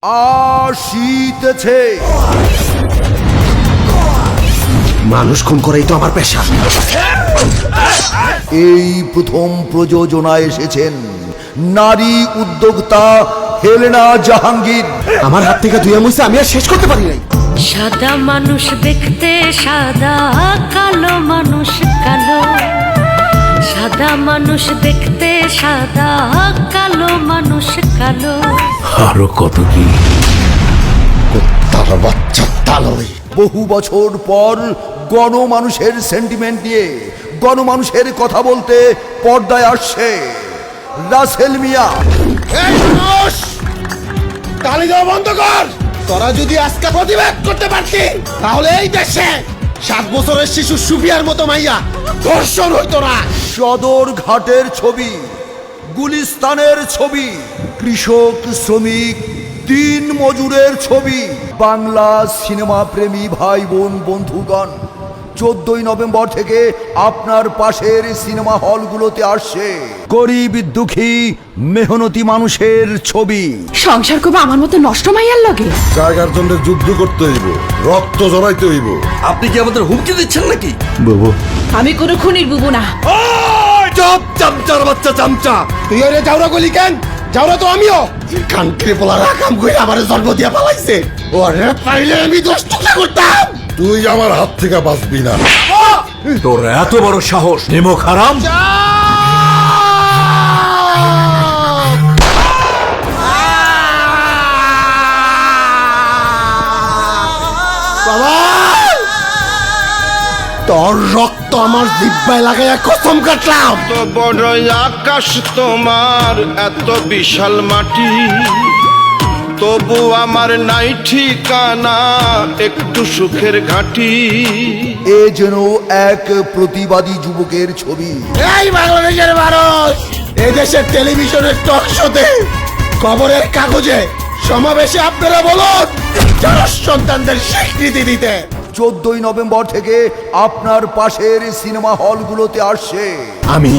আসিতেছে। মানুষ খুন করেই তো আমার পেশা। এই প্রথম প্রযোজনায় এসেছেন নারী উদ্যোক্তা হেলেনা জাহাঙ্গীর। আমার হাত থেকে ধুয়ে মুছে আমি আর শেষ করতে পারি নাই। সাদা মানুষ দেখতে সাদা, কালো মানুষ কালো। সাদা মানুষ দেখতে সাদা, কালো মানুষ কালো। আরো কত কি তার বাচ্চা তালই। বহু বছর পর গণমানুষের সেন্টিমেন্ট নিয়ে গণমানুষের কথা বলতে পর্দায় আসছে রাসেল মিয়া। তালি দেওয়া বন্ধ কর। তোরা যদি আজকে প্রতিবাদ করতে পারতি তাহলে এই দেশে 7 বছরের শিশু সুফিয়ার মতো মাইয়া ধর্ষণ হইতো না। সদর ঘাটের ছবি, গুলিস্তানের ছবি, কৃষক শ্রমিক দিন মজুরের ছবি। বাংলা সিনেমা প্রেমী ভাই বোন বন্ধুগণ, 14ই নভেম্বর থেকে আপনার পাশের সিনেমা হলগুলোতে আসছে গরিব দুঃখী মেহনতি মানুষের ছবি। সংসার করবো আমার মতো নষ্ট মাইয়ার লগে? জায়গার জন্য যুদ্ধ করতে হইব, রক্ত জড়াইতে হইব। আপনি কি আমাদের হুমকি দিচ্ছেন নাকি? বাবু আমি কোনো খুনির বুবু না। চপ চামচার বাচ্চা চামচা। তুই ওরে যাওরা গলি কেন? যাওরা তো আমিও। কানকে পোলার কাম করে আমারে জন্ম দিয়া পালাইছে। ওরে পাইলে আমি 10 টুকরা করতাম। তুই আমার হাত থেকে বাঁচবি না। তোর এত বড় সাহস, নিমক হারাম। বাবা, তোর রক্ত আমার জিহ্বায় লাগাইয়া কসম কাটলাম। এত বড় আকাশ তোমার, এত বিশাল মাটি, তবু আমার নাই ঠিকানা একটু সুখের ঘাটি। এ যেন এক প্রতিবাদী যুবকের ছবি। এই বাংলাদেশের মানুষ, এই দেশের টেলিভিশনের টক শোতে, খবরের কাগজে, সমাবেশে আপনারা বলুন জনস সন্তানদের স্বীকৃতি দিতে। 14ই নভেম্বর থেকে আপনার পাশের সিনেমা হলগুলোতে আসছে আমি